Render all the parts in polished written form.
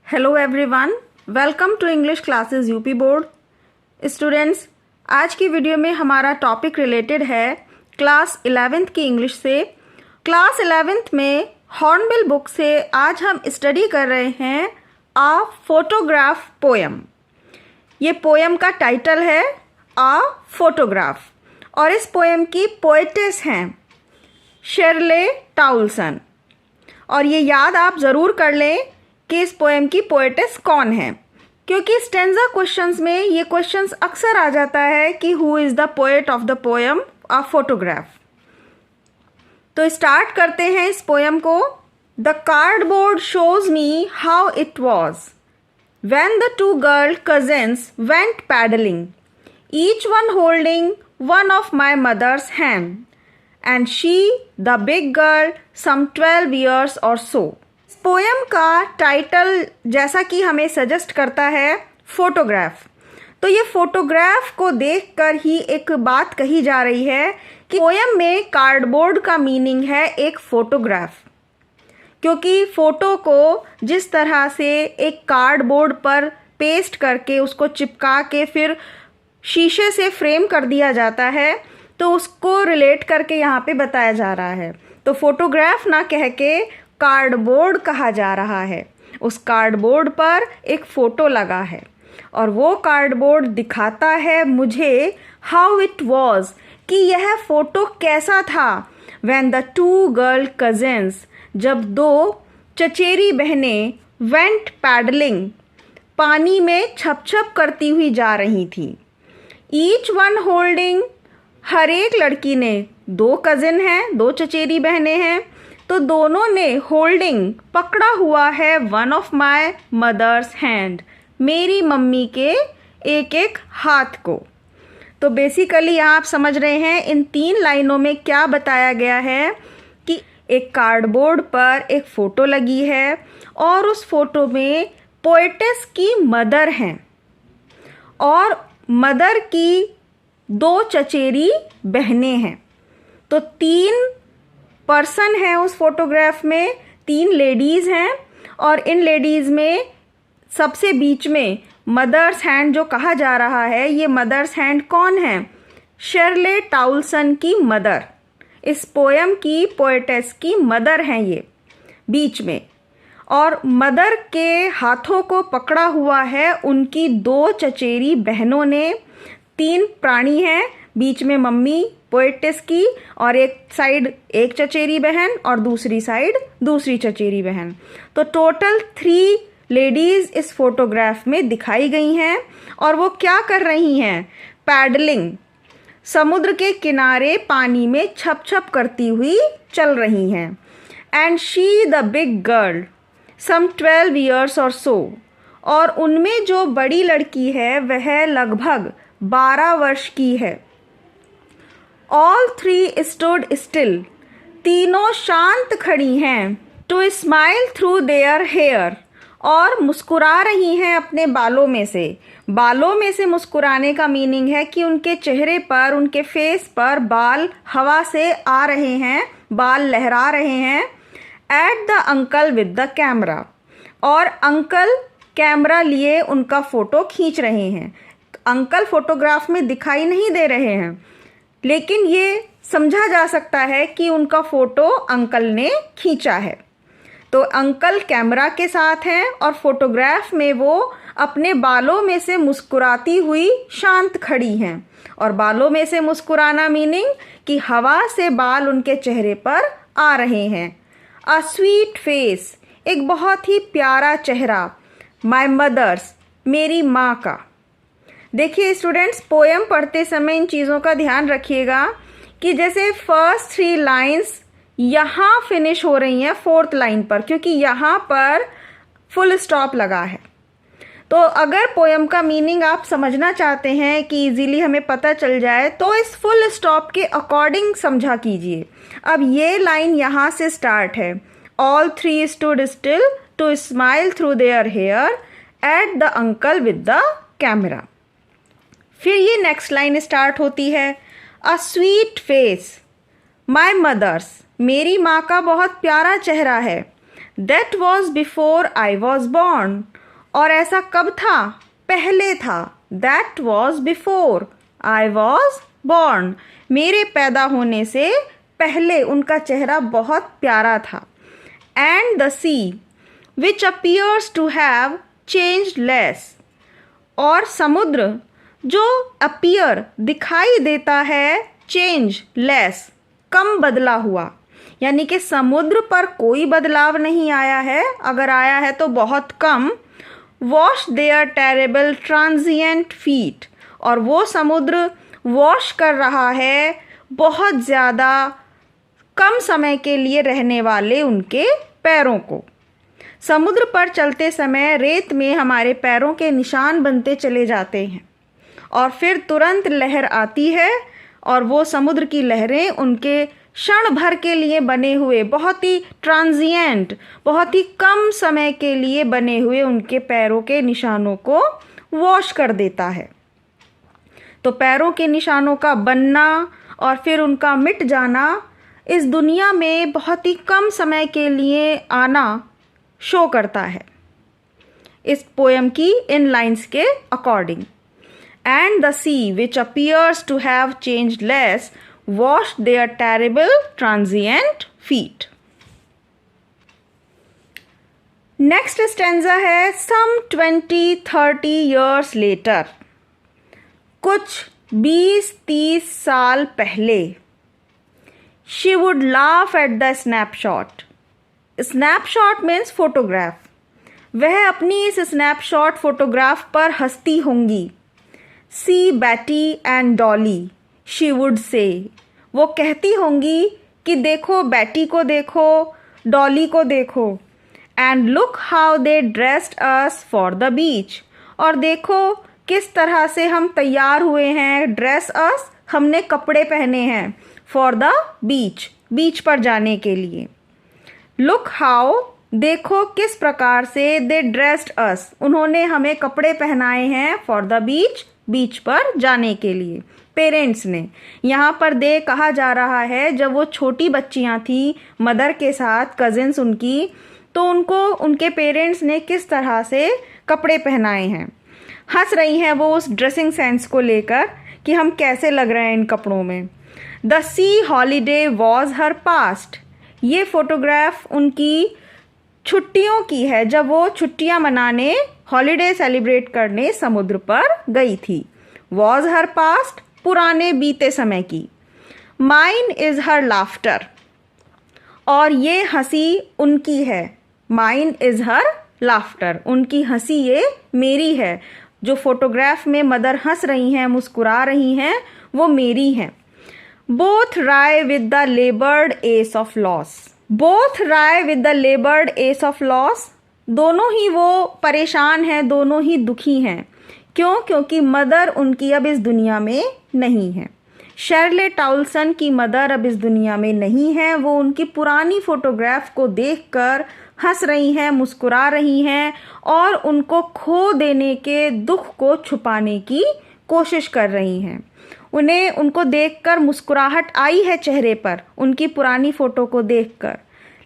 Hello everyone, welcome to English classes UP board. Students, आज की video में हमारा टॉपिक रिलेटेड है क्लास 11th की इंग्लिश से। क्लास 11th में हॉर्नबिल बुक से आज हम स्टडी कर रहे हैं आ फोटोग्राफ पोएम। ये पोएम का टाइटल है आ फोटोग्राफ और इस पोएम की पोएटेस हैं शेरले टाउलसन। और ये याद आप ज़रूर कर लें कि इस पोएम की पोएटेस कौन है, क्योंकि स्टेंजा क्वेश्चंस में ये क्वेश्चंस अक्सर आ जाता है कि who is the poet of the poem a photograph. तो स्टार्ट करते हैं इस पोएम को। The cardboard shows me how it was when the two girl cousins went paddling, each one holding one of my mother's hand and she, the big girl, some 12 years or so। Poem का title जैसा कि हमें suggest करता है photograph, तो ये photograph को देखकर ही एक बात कही जा रही है कि पोएम में कार्डबोर्ड का मीनिंग है एक फोटोग्राफ, क्योंकि फ़ोटो को जिस तरह से एक कार्डबोर्ड पर पेस्ट करके उसको चिपका के फिर शीशे से फ्रेम कर दिया जाता है, तो उसको रिलेट करके यहाँ पे बताया जा रहा है। तो फोटोग्राफ ना कह के कार्डबोर्ड कहा जा रहा है। उस कार्डबोर्ड पर एक फ़ोटो लगा है और वो कार्डबोर्ड दिखाता है मुझे हाउ इट वॉज, कि यह फ़ोटो कैसा था। When the two girl cousins, जब दो चचेरी बहनें वेंट पैडलिंग, पानी में छप छप करती हुई जा रही थी। ईच वन होल्डिंग, हर एक लड़की ने, दो कज़िन हैं, दो चचेरी बहनें हैं, तो दोनों ने होल्डिंग, पकड़ा हुआ है one of my mother's hand, मेरी मम्मी के एक एक हाथ को। तो बेसिकली यहाँ आप समझ रहे हैं इन 3 लाइनों में क्या बताया गया है कि एक कार्डबोर्ड पर एक फ़ोटो लगी है और उस फोटो में पोएटेस की मदर हैं और मदर की 2 चचेरी बहनें हैं। तो 3 पर्सन हैं उस फोटोग्राफ में, 3 लेडीज़ हैं और इन लेडीज़ में सबसे बीच में मदर्स हैंड जो कहा जा रहा है, ये मदर्स हैंड कौन है? शेरले टाउलसन की मदर, इस पोएम की पोएटेस की मदर हैं ये बीच में। और मदर के हाथों को पकड़ा हुआ है उनकी 2 चचेरी बहनों ने। 3 प्राणी हैं, बीच में मम्मी पोएटेस की और एक साइड एक चचेरी बहन और दूसरी साइड दूसरी चचेरी बहन। तो टोटल 3 लेडीज़ इस फोटोग्राफ में दिखाई गई हैं और वो क्या कर रही हैं? पैडलिंग, समुद्र के किनारे पानी में छप छप करती हुई चल रही हैं। And she the big girl some 12 years or so, और उनमें जो बड़ी लड़की है वह लगभग 12 वर्ष की है। ऑल 3 स्टूड स्टिल, तीनों शांत खड़ी हैं। To smile through their hair, और मुस्कुरा रही हैं अपने बालों में से। बालों में से मुस्कुराने का मीनिंग है कि उनके चेहरे पर, उनके फेस पर बाल हवा से आ रहे हैं, बाल लहरा रहे हैं। Eight the uncle with the camera, और अंकल कैमरा लिए उनका फ़ोटो खींच रहे हैं। अंकल फोटोग्राफ में दिखाई नहीं दे रहे हैं, लेकिन ये समझा जा सकता है कि उनका फ़ोटो अंकल ने खींचा है। तो अंकल कैमरा के साथ हैं और फोटोग्राफ में वो अपने बालों में से मुस्कुराती हुई शांत खड़ी हैं। और बालों में से मुस्कुराना मीनिंग कि हवा से बाल उनके चेहरे पर आ रहे हैं। अ स्वीट फेस, एक बहुत ही प्यारा चेहरा। माय मदर्स, मेरी माँ का। देखिए स्टूडेंट्स, पोएम पढ़ते समय इन चीज़ों का ध्यान रखिएगा कि जैसे फर्स्ट 3 लाइन्स यहाँ फिनिश हो रही हैं 4th लाइन पर, क्योंकि यहाँ पर फुल स्टॉप लगा है। तो अगर पोएम का मीनिंग आप समझना चाहते हैं कि इजीली हमें पता चल जाए, तो इस फुल स्टॉप के अकॉर्डिंग समझा कीजिए। अब ये लाइन यहाँ से स्टार्ट है। All 3 stood still to smile through their hair at the uncle with the camera. फिर ये नेक्स्ट लाइन स्टार्ट होती है। A sweet face, my mother's, मेरी माँ का बहुत प्यारा चेहरा है। That was before I was born. और ऐसा कब था? पहले था. That was before I was born. मेरे पैदा होने से पहले उनका चेहरा बहुत प्यारा था. And the sea, which appears to have changed less. और समुद्र जो appear दिखाई देता है, change less कम बदला हुआ, यानी कि समुद्र पर कोई बदलाव नहीं आया है, अगर आया है तो बहुत कम. Wash their terrible transient feet. और वो समुद्र वॉश कर रहा है बहुत ज़्यादा कम समय के लिए रहने वाले उनके पैरों को. समुद्र पर चलते समय रेत में हमारे पैरों के निशान बनते चले जाते हैं और फिर तुरंत लहर आती है और वो समुद्र की लहरें उनके क्षण भर के लिए बने हुए, बहुत ही ट्रांजिएंट, बहुत ही कम समय के लिए बने हुए उनके पैरों के निशानों को वॉश कर देता है. तो पैरों के निशानों का बनना और फिर उनका मिट जाना इस दुनिया में बहुत ही कम समय के लिए आना शो करता है इस पोएम की इन लाइन्स के according. And the sea, which appears to have changed less, washed their terrible transient feet. Next stanza है some 20-30 years later. कुछ 20-30 साल पहले. She would laugh at the snapshot. Snapshot means photograph. वह अपनी इस snapshot photograph पर हंसती होंगी. See Betty and Dolly, she would say. वो कहती होंगी कि देखो बैटी को देखो, डॉली को देखो. And look how they dressed us for the beach. और देखो किस तरह से हम तैयार हुए हैं. Dress us, हमने कपड़े पहने हैं. For the beach, बीच पर जाने के लिए. Look how, देखो किस प्रकार से. They dressed us, उन्होंने हमें कपड़े पहनाए हैं. For the beach, बीच पर जाने के लिए. पेरेंट्स ने, यहाँ पर दे कहा जा रहा है जब वो छोटी बच्चियाँ थी मदर के साथ, कजिन्स उनकी, तो उनको उनके पेरेंट्स ने किस तरह से कपड़े पहनाए हैं. हंस रही हैं वो उस ड्रेसिंग सेंस को लेकर कि हम कैसे लग रहे हैं इन कपड़ों में. The C holiday was her past. ये फोटोग्राफ उनकी छुट्टियों की है जब वो छुट्टियां मनाने, हॉलीडे सेलिब्रेट करने समुद्र पर गई थी. वॉज हर पास्ट, पुराने बीते समय की. माइन इज हर लाफ्टर, और ये हंसी उनकी है. माइन इज हर लाफ्टर, उनकी हंसी ये मेरी है. जो फोटोग्राफ में मदर हंस रही हैं, मुस्कुरा रही हैं, वो मेरी हैं. Both wry with the laboured ease of loss. Both wry with the laboured ease of loss, दोनों ही वो परेशान हैं, दोनों ही दुखी हैं. क्यों? क्योंकि मदर उनकी अब इस दुनिया में नहीं है. शर्ले टाउल्सन की मदर अब इस दुनिया में नहीं है. वो उनकी पुरानी फोटोग्राफ को देखकर हंस रही हैं, मुस्कुरा रही हैं और उनको खो देने के दुख को छुपाने की कोशिश कर रही हैं. उन्हें उनको देखकर मुस्कुराहट आई है चेहरे पर, उनकी पुरानी फ़ोटो को देखकर,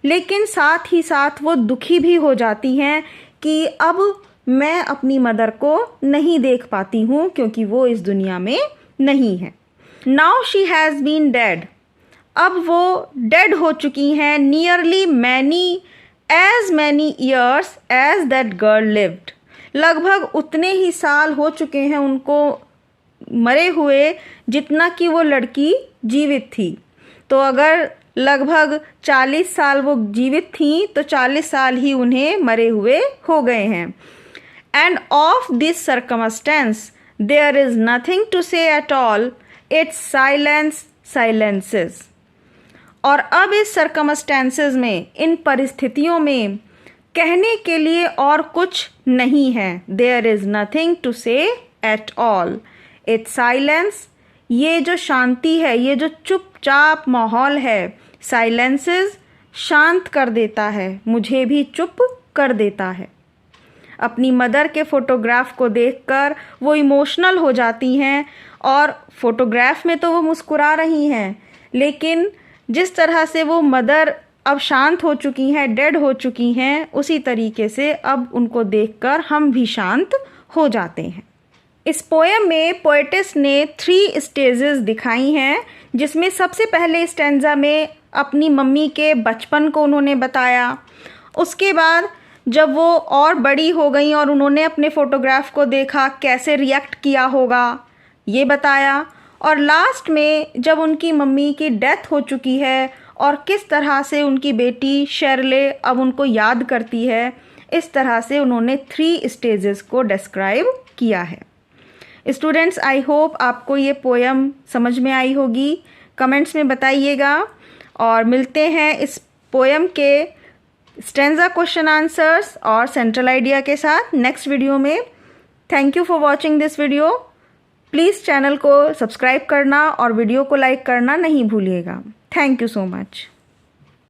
लेकिन साथ ही साथ वो दुखी भी हो जाती हैं कि अब मैं अपनी मदर को नहीं देख पाती हूँ क्योंकि वो इस दुनिया में नहीं है. Now she has been dead. अब वो डेड हो चुकी हैं. Nearly many as many years as that girl lived. लगभग उतने ही साल हो चुके हैं उनको मरे हुए जितना कि वो लड़की जीवित थी. तो अगर लगभग 40 साल वो जीवित थी तो 40 साल ही उन्हें मरे हुए हो गए हैं. And of this circumstance there is nothing to say at all. It's silence silences. और अब इस सर्कमस्टेंसेस में, इन परिस्थितियों में कहने के लिए और कुछ नहीं है. There is nothing to say at all. It's silence, ये जो शांति है, ये जो चुपचाप माहौल है, साइलेंसेस शांत कर देता है, मुझे भी चुप कर देता है. अपनी मदर के फ़ोटोग्राफ को देखकर वो इमोशनल हो जाती हैं और फ़ोटोग्राफ में तो वो मुस्कुरा रही हैं, लेकिन जिस तरह से वो मदर अब शांत हो चुकी हैं, डेड हो चुकी हैं, उसी तरीके से अब उनको देखकर हम भी शांत हो जाते हैं। इस पोएम में पोएटिस ने 3 स्टेजेस दिखाई हैं, जिसमें सबसे पहले स्टैंजा में अपनी मम्मी के बचपन को उन्होंने बताया। उसके बाद जब वो और बड़ी हो गई और उन्होंने अपने फ़ोटोग्राफ को देखा, कैसे रिएक्ट किया होगा ये बताया। और लास्ट में जब उनकी मम्मी की डेथ हो चुकी है और किस तरह से उनकी बेटी शेरले अब उनको याद करती है, इस तरह से उन्होंने 3 स्टेजेस को डिस्क्राइब किया है। स्टूडेंट्स, आई होप आपको ये पोएम समझ में आई होगी। कमेंट्स में बताइएगा और मिलते हैं इस पोएम के स्टैंजा क्वेश्चन आंसर्स और सेंट्रल आइडिया के साथ नेक्स्ट वीडियो में। Thank you for watching this video. Please channel को सब्सक्राइब करना और वीडियो को लाइक करना नहीं भूलिएगा। Thank you so much.